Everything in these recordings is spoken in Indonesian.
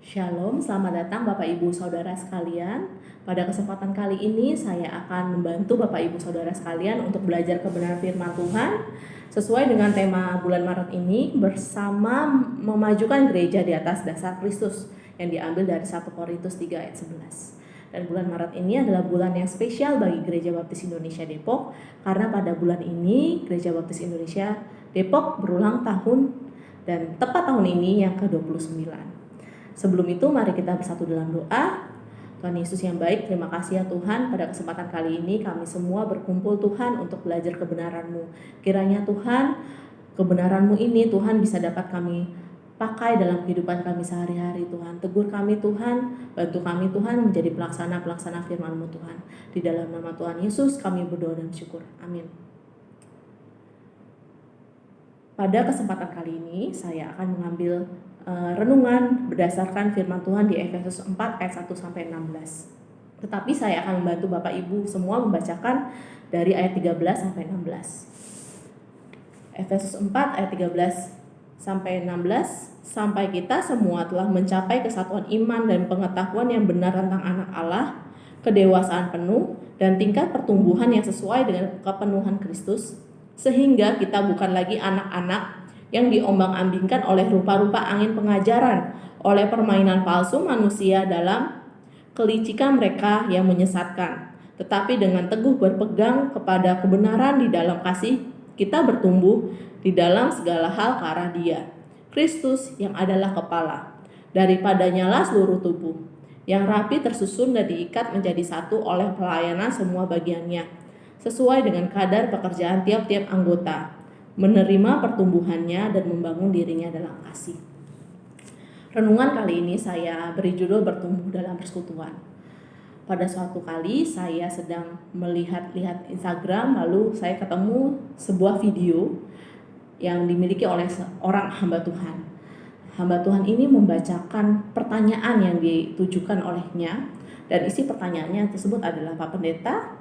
Shalom, selamat datang Bapak Ibu Saudara sekalian. Pada kesempatan kali ini saya akan membantu Bapak Ibu Saudara sekalian untuk belajar kebenaran firman Tuhan sesuai dengan tema bulan Maret ini bersama memajukan gereja di atas dasar Kristus yang diambil dari 1 Korintus 3 ayat 11. Dan bulan Maret ini adalah bulan yang spesial bagi Gereja Baptis Indonesia Depok karena pada bulan ini Gereja Baptis Indonesia Depok berulang tahun dan tepat tahun ini yang ke-29. Sebelum itu mari kita bersatu dalam doa. Tuhan Yesus yang baik, terima kasih ya Tuhan, pada kesempatan kali ini kami semua berkumpul Tuhan untuk belajar kebenaran-Mu. Kiranya Tuhan, kebenaran-Mu ini Tuhan bisa dapat kami pakai dalam kehidupan kami sehari-hari Tuhan. Tegur kami Tuhan, bantu kami Tuhan menjadi pelaksana firman-Mu Tuhan. Di dalam nama Tuhan Yesus kami berdoa dan syukur. Amin. Pada kesempatan kali ini saya akan mengambil renungan berdasarkan firman Tuhan di Efesus 4 ayat 1 sampai 16. Tetapi saya akan membantu Bapak Ibu semua membacakan dari ayat 13 sampai 16. Efesus 4 ayat 13 sampai 16, sampai kita semua telah mencapai kesatuan iman dan pengetahuan yang benar tentang anak Allah, kedewasaan penuh dan tingkat pertumbuhan yang sesuai dengan kepenuhan Kristus, sehingga kita bukan lagi anak-anak yang diombang-ambingkan oleh rupa-rupa angin pengajaran, oleh permainan palsu manusia dalam kelicikan mereka yang menyesatkan. Tetapi dengan teguh berpegang kepada kebenaran di dalam kasih, kita bertumbuh di dalam segala hal ke arah Dia, Kristus yang adalah kepala. Daripadanya lah seluruh tubuh, yang rapi tersusun dan diikat menjadi satu oleh pelayanan semua bagiannya, sesuai dengan kadar pekerjaan tiap-tiap anggota, menerima pertumbuhannya dan membangun dirinya dalam kasih. Renungan kali ini saya beri judul bertumbuh dalam persekutuan. Pada suatu kali saya sedang melihat Instagram, lalu saya ketemu sebuah video yang dimiliki oleh seorang hamba Tuhan. Hamba Tuhan ini membacakan pertanyaan yang ditujukan olehnya, dan isi pertanyaannya tersebut adalah, Pak Pendeta,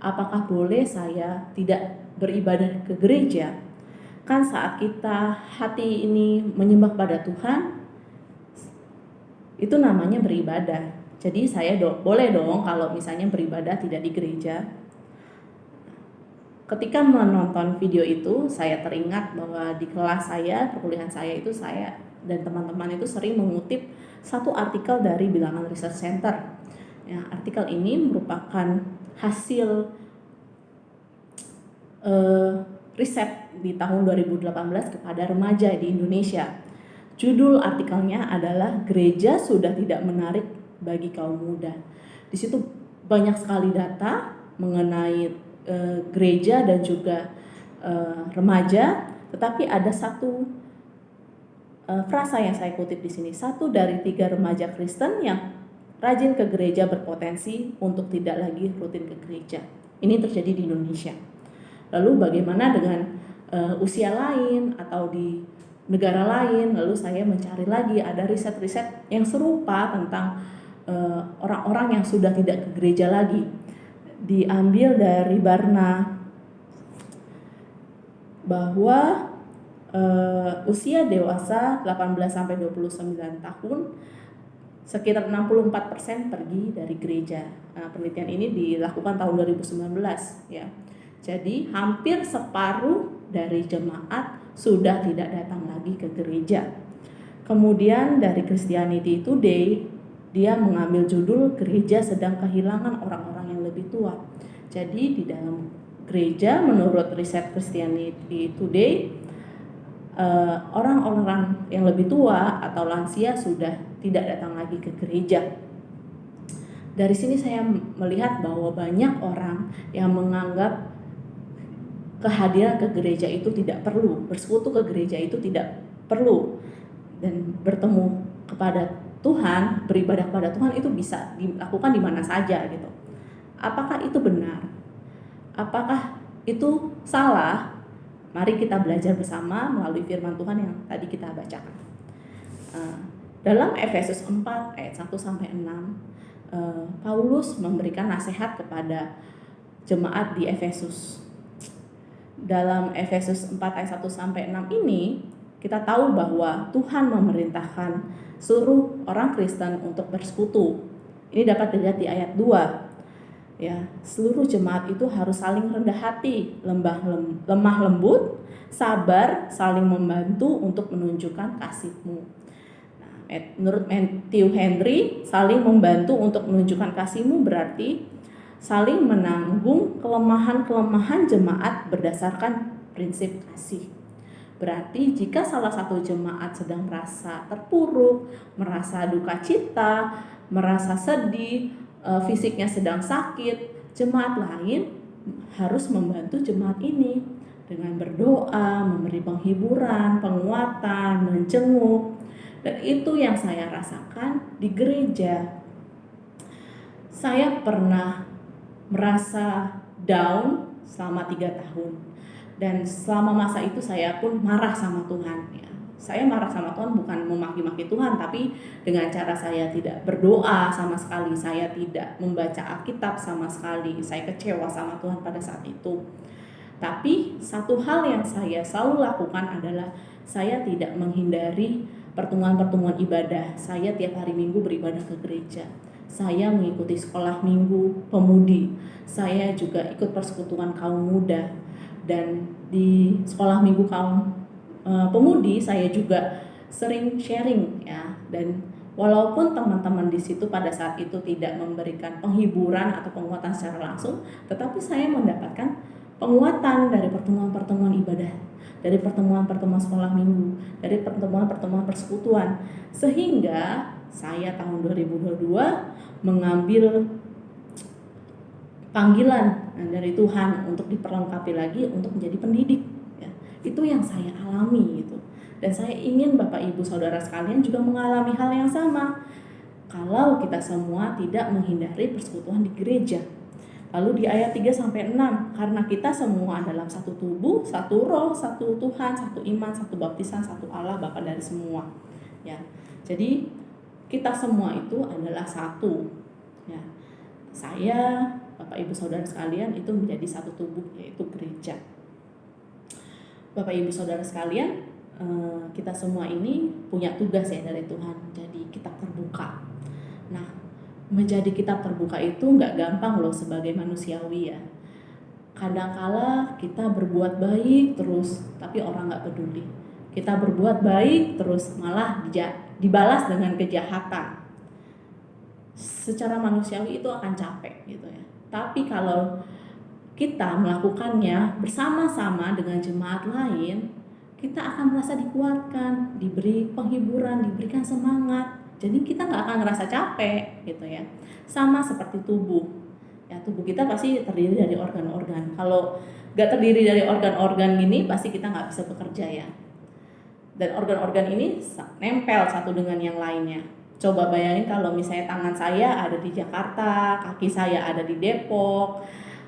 apakah boleh saya tidak beribadah ke gereja? Kan saat kita hati ini menyembah pada Tuhan, itu namanya beribadah. Jadi saya boleh dong kalau misalnya beribadah tidak di gereja. Ketika menonton video itu, saya teringat bahwa di kelas saya, perkuliahan saya itu, saya dan teman-teman itu sering mengutip satu artikel dari Bilangan Research Center. Ya, artikel ini merupakan hasil riset di tahun 2018 kepada remaja di Indonesia. Judul artikelnya adalah Gereja Sudah Tidak Menarik Bagi Kaum Muda. Di situ banyak sekali data mengenai gereja dan juga remaja, tetapi ada satu frasa yang saya kutip di sini. 1 dari 3 remaja Kristen yang rajin ke gereja berpotensi untuk tidak lagi rutin ke gereja. Ini terjadi di Indonesia. Lalu bagaimana dengan usia lain atau di negara lain? Lalu saya mencari lagi, ada riset-riset yang serupa tentang orang-orang yang sudah tidak ke gereja lagi. Diambil dari Barna bahwa usia dewasa 18-29 tahun sekitar 64% pergi dari gereja. Penelitian ini dilakukan tahun 2019 ya. Jadi hampir separuh dari jemaat sudah tidak datang lagi ke gereja. Kemudian dari Christianity Today, dia mengambil judul Gereja Sedang Kehilangan Orang-orang yang Lebih Tua. Jadi di dalam gereja menurut riset Christianity Today, orang-orang yang lebih tua atau lansia sudah tidak datang lagi ke gereja. Dari sini saya melihat bahwa banyak orang yang menganggap kehadiran ke gereja itu tidak perlu, bersekutu ke gereja itu tidak perlu, dan bertemu kepada Tuhan, beribadah kepada Tuhan itu bisa dilakukan di mana saja gitu. Apakah itu benar? Apakah itu salah? Mari kita belajar bersama melalui firman Tuhan yang tadi kita bacakan. Dalam Efesus 4 ayat 1 sampai 6, Paulus memberikan nasihat kepada jemaat di Efesus. Dalam Efesus 4 ayat 1 sampai 6 ini, Kita tahu bahwa Tuhan memerintahkan seluruh orang Kristen untuk bersekutu. Ini dapat dilihat di ayat 2. Ya, seluruh jemaat itu harus saling rendah hati, lemah lembut, sabar, saling membantu untuk menunjukkan kasihmu. Nah, menurut Matthew Henry, saling membantu untuk menunjukkan kasihmu berarti saling menanggung kelemahan-kelemahan jemaat berdasarkan prinsip kasih. Berarti jika salah satu jemaat sedang merasa terpuruk, merasa duka cita, merasa sedih, fisiknya sedang sakit, jemaat lain harus membantu jemaat ini dengan berdoa, memberi penghiburan, penguatan, menjenguk. Dan itu yang saya rasakan di gereja. Saya pernah merasa down selama 3 tahun. Dan selama masa itu saya pun marah sama Tuhan ya. Saya marah sama Tuhan bukan memaki-maki Tuhan, tapi dengan cara saya tidak berdoa sama sekali, saya tidak membaca Alkitab sama sekali. Saya kecewa sama Tuhan pada saat itu. Tapi satu hal yang saya selalu lakukan adalah saya tidak menghindari pertemuan-pertemuan ibadah. Saya tiap hari Minggu beribadah ke gereja. Saya mengikuti sekolah minggu pemudi. Saya juga ikut persekutuan kaum muda. Dan di sekolah minggu kaum pemudi saya juga sering sharing ya, dan walaupun teman-teman di situ pada saat itu tidak memberikan penghiburan atau penguatan secara langsung, tetapi saya mendapatkan penguatan dari pertemuan-pertemuan ibadah, dari pertemuan-pertemuan sekolah minggu, dari pertemuan-pertemuan persekutuan, sehingga saya tahun 2022 mengambil panggilan dari Tuhan untuk diperlengkapi lagi untuk menjadi pendidik. Itu yang saya alami gitu. Dan saya ingin Bapak Ibu Saudara sekalian juga mengalami hal yang sama. Kalau kita semua tidak menghindari persekutuan di gereja. Lalu di ayat 3 sampai 6, karena kita semua dalam satu tubuh, satu roh, satu Tuhan, satu iman, satu baptisan, satu Allah Bapa dari semua. Ya. Jadi kita semua itu adalah satu. Ya. Saya, Bapak Ibu Saudara sekalian itu menjadi satu tubuh, yaitu gereja. Bapak Ibu Saudara sekalian, kita semua ini punya tugas ya dari Tuhan, jadi kitab terbuka. Nah, menjadi kitab terbuka itu nggak gampang loh sebagai manusiawi ya. Kadangkala kita berbuat baik terus, tapi orang nggak peduli. Kita berbuat baik terus, malah dibalas dengan kejahatan. Secara manusiawi itu akan capek gitu ya. Tapi kalau kita melakukannya bersama-sama dengan jemaat lain, kita akan merasa dikuatkan, diberi penghiburan, diberikan semangat. Jadi kita nggak akan ngerasa capek gitu ya. Sama seperti tubuh. Ya, tubuh kita pasti terdiri dari organ-organ. Kalau nggak terdiri dari organ-organ gini, pasti kita nggak bisa bekerja ya. Dan organ-organ ini nempel satu dengan yang lainnya. Coba bayangin kalau misalnya tangan saya ada di Jakarta, kaki saya ada di Depok,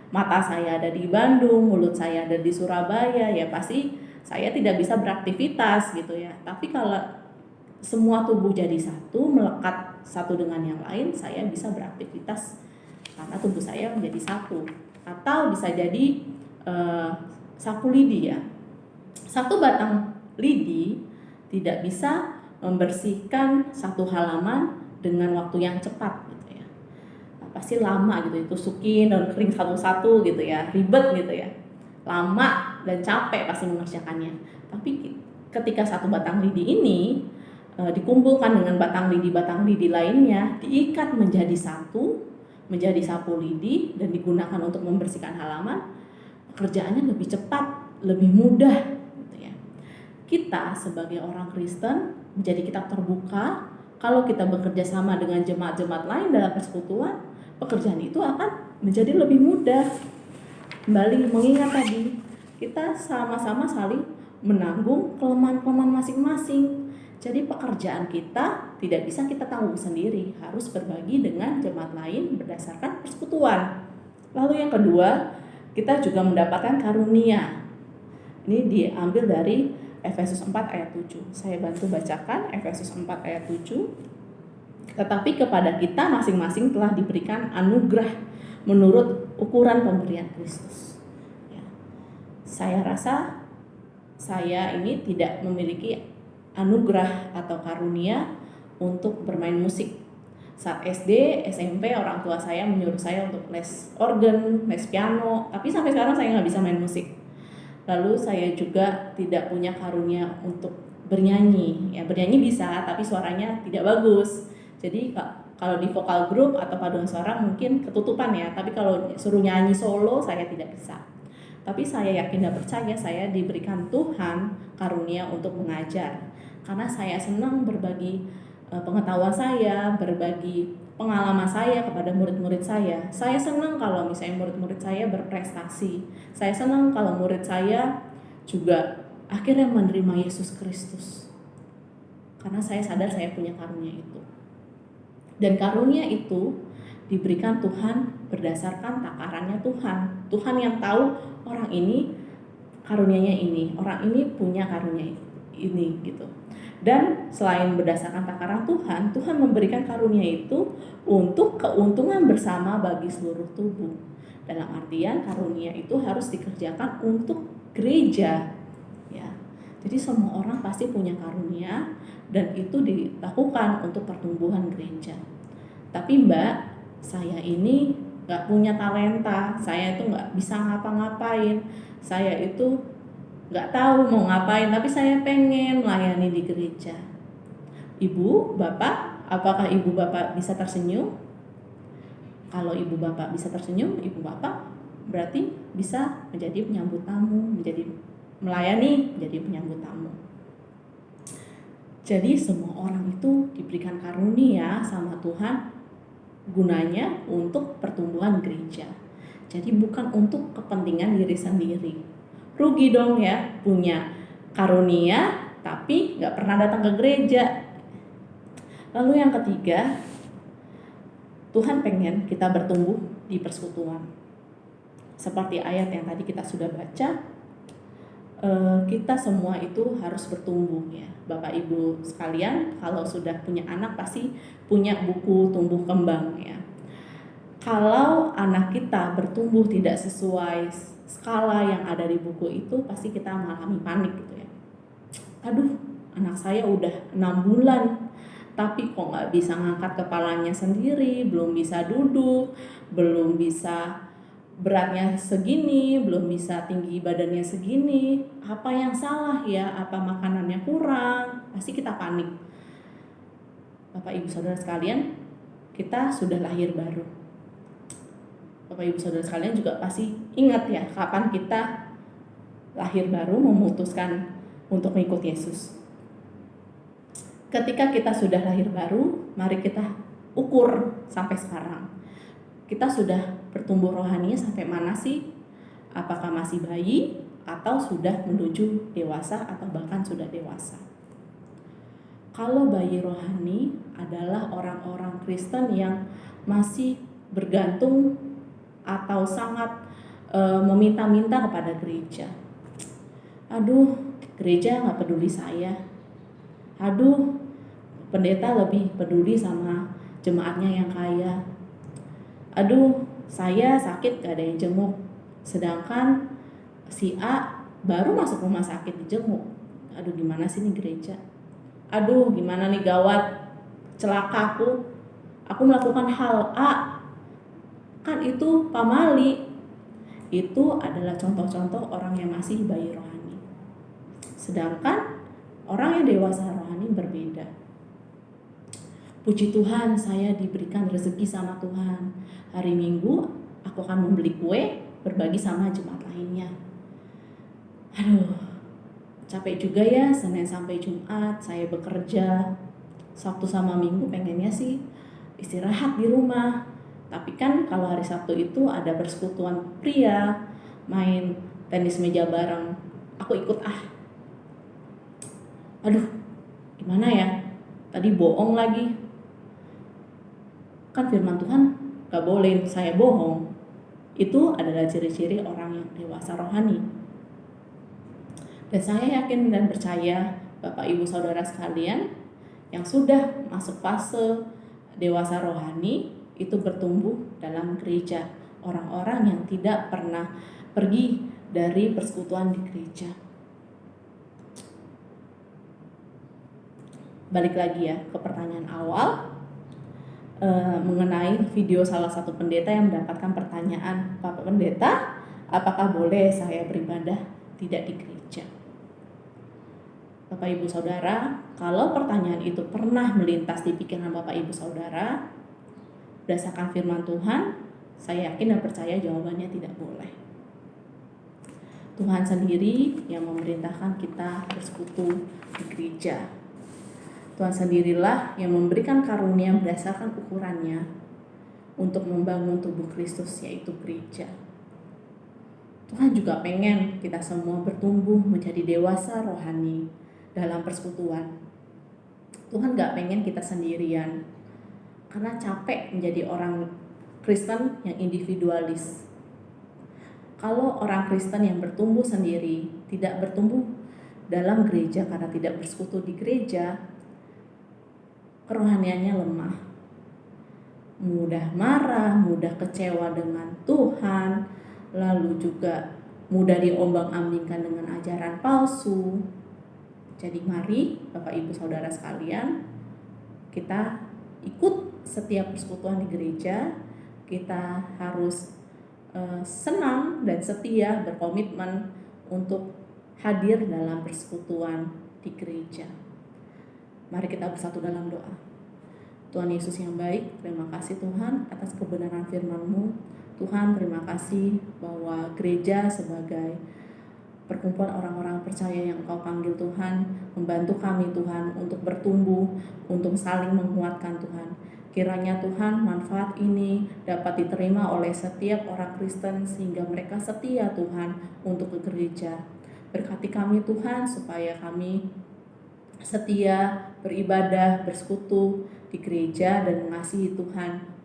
mata saya ada di Bandung, mulut saya ada di Surabaya, ya pasti saya tidak bisa beraktivitas gitu ya. Tapi kalau semua tubuh jadi satu, melekat satu dengan yang lain, saya bisa beraktivitas karena tubuh saya menjadi satu. Atau bisa jadi sapu lidi ya. Satu batang lidi tidak bisa membersihkan satu halaman dengan waktu yang cepat. Pasti lama gitu, tusukin daun kering satu-satu gitu ya, ribet gitu ya, lama dan capek pasti mengerjakannya. Tapi ketika satu batang lidi ini dikumpulkan dengan batang lidi lainnya, diikat menjadi satu, menjadi sapu lidi dan digunakan untuk membersihkan halaman, pekerjaannya lebih cepat, lebih mudah gitu ya. Kita sebagai orang Kristen menjadi kitab terbuka. Kalau kita bekerja sama dengan jemaat-jemaat lain dalam persekutuan, pekerjaan itu akan menjadi lebih mudah. Kembali mengingat tadi, kita sama-sama saling menanggung kelemahan-kelemahan masing-masing. Jadi pekerjaan kita tidak bisa kita tanggung sendiri, harus berbagi dengan jemaat lain berdasarkan persekutuan. Lalu yang kedua, kita juga mendapatkan karunia. Ini diambil dari Efesus 4 ayat 7. Saya bantu bacakan Efesus 4 ayat 7. Tetapi kepada kita masing-masing telah diberikan anugerah menurut ukuran pemberian Kristus. Ya. Saya rasa saya ini tidak memiliki anugerah atau karunia untuk bermain musik. Saat SD, SMP, orang tua saya menyuruh saya untuk les organ, les piano, tapi sampai sekarang saya nggak bisa main musik. Lalu saya juga tidak punya karunia untuk bernyanyi. Ya, bernyanyi bisa, tapi suaranya tidak bagus. Jadi kalau di vokal group atau paduan suara mungkin ketutupan ya, tapi kalau suruh nyanyi solo saya tidak bisa. Tapi saya yakin dan percaya saya diberikan Tuhan karunia untuk mengajar. Karena saya senang berbagi pengetahuan saya, berbagi pengalaman saya kepada murid-murid saya. Saya senang kalau misalnya murid-murid saya berprestasi. Saya senang kalau murid saya juga akhirnya menerima Yesus Kristus. Karena saya sadar saya punya karunia itu. Dan karunia itu diberikan Tuhan berdasarkan takarannya Tuhan. Tuhan yang tahu orang ini karunianya ini, orang ini punya karunia ini gitu. Dan selain berdasarkan takaran Tuhan, Tuhan memberikan karunia itu untuk keuntungan bersama bagi seluruh tubuh. Dalam artian karunia itu harus dikerjakan untuk gereja. Ya. Jadi semua orang pasti punya karunia dan itu dilakukan untuk pertumbuhan gereja. Tapi Mbak, saya ini nggak punya talenta, saya itu nggak bisa ngapa-ngapain, saya itu nggak tahu mau ngapain, tapi saya pengen melayani di gereja. Ibu, Bapak, apakah Ibu Bapak bisa tersenyum? Kalau Ibu Bapak bisa tersenyum, Ibu Bapak berarti bisa menjadi penyambut tamu, menjadi melayani, menjadi penyambut tamu. Jadi semua orang itu diberikan karunia sama Tuhan gunanya untuk pertumbuhan gereja. Jadi bukan untuk kepentingan diri sendiri. Rugi dong ya punya karunia tapi nggak pernah datang ke gereja. Lalu yang ketiga, Tuhan pengen kita bertumbuh di persekutuan. Seperti ayat yang tadi kita sudah baca, kita semua itu harus bertumbuh ya. Bapak Ibu sekalian, kalau sudah punya anak pasti punya buku tumbuh kembang ya. Kalau anak kita bertumbuh tidak sesuai skala yang ada di buku itu, pasti kita mengalami panik gitu ya. Aduh, anak saya udah 6 bulan, tapi kok nggak bisa ngangkat kepalanya sendiri, belum bisa duduk, belum bisa beratnya segini, belum bisa tinggi badannya segini. Apa yang salah ya? Apa makanannya kurang? Pasti kita panik. Bapak Ibu Saudara sekalian, kita sudah lahir baru. Bapak Ibu Saudara sekalian juga pasti ingat ya kapan kita lahir baru memutuskan untuk mengikut Yesus. Ketika kita sudah lahir baru, mari kita ukur sampai sekarang. Kita sudah bertumbuh rohaninya sampai mana sih? Apakah masih bayi atau sudah menuju dewasa atau bahkan sudah dewasa? Kalau bayi rohani adalah orang-orang Kristen yang masih bergantung atau sangat meminta-minta kepada gereja. Aduh, gereja nggak peduli saya. Aduh, pendeta lebih peduli sama jemaatnya yang kaya. Aduh, saya sakit gak ada yang jenguk. Sedangkan si A baru masuk rumah sakit dijenguk. Aduh, gimana sih nih gereja? Aduh, gimana nih gawat, celaka aku. Aku melakukan hal A. Kan itu pamali. Itu adalah contoh-contoh orang yang masih bayi rohani. Sedangkan orang yang dewasa rohani berbeda. Puji Tuhan, saya diberikan rezeki sama Tuhan. Hari Minggu aku akan membeli kue, berbagi sama jemaat lainnya. Aduh, capek juga ya, Senin sampai Jumat saya bekerja. Sabtu sama Minggu pengennya sih istirahat di rumah. Tapi kan kalau hari Sabtu itu ada persekutuan pria, main tenis meja bareng. Aku ikut Aduh, gimana ya? Tadi bohong lagi. Kan firman Tuhan gak boleh saya bohong. Itu adalah ciri-ciri orang yang dewasa rohani. Dan saya yakin dan percaya Bapak Ibu Saudara sekalian yang sudah masuk fase dewasa rohani itu bertumbuh dalam gereja. Orang-orang yang tidak pernah pergi dari persekutuan di gereja. balik lagi ya ke pertanyaan awal mengenai video salah satu pendeta yang mendapatkan pertanyaan, Bapak Pendeta, apakah boleh saya beribadah tidak di gereja? Bapak Ibu Saudara, kalau pertanyaan itu pernah melintas di pikiran Bapak Ibu Saudara, berdasarkan firman Tuhan, saya yakin dan percaya jawabannya tidak boleh. Tuhan sendiri yang memerintahkan kita bersekutu di gereja. Tuhan sendirilah yang memberikan karunia berdasarkan ukurannya untuk membangun tubuh Kristus, yaitu gereja. Tuhan juga pengen kita semua bertumbuh menjadi dewasa rohani dalam persekutuan. Tuhan gak pengen kita sendirian, karena capek menjadi orang Kristen yang individualis. Kalau orang Kristen yang bertumbuh sendiri, tidak bertumbuh dalam gereja karena tidak bersekutu di gereja, kerohaniannya lemah, mudah marah, mudah kecewa dengan Tuhan, lalu juga mudah diombang-ambingkan dengan ajaran palsu. Jadi mari Bapak Ibu Saudara sekalian, kita ikut setiap persekutuan di gereja. Kita harus senang dan setia, berkomitmen untuk hadir dalam persekutuan di gereja. Mari kita bersatu dalam doa. Tuhan Yesus yang baik, terima kasih Tuhan atas kebenaran firman-Mu. Tuhan, terima kasih bahwa gereja sebagai perkumpulan orang-orang percaya yang Engkau panggil Tuhan, membantu kami Tuhan untuk bertumbuh, untuk saling menguatkan Tuhan. Kiranya Tuhan manfaat ini dapat diterima oleh setiap orang Kristen sehingga mereka setia Tuhan untuk ke gereja. Berkati kami Tuhan supaya kami setia beribadah, bersekutu di gereja dan mengasihi Tuhan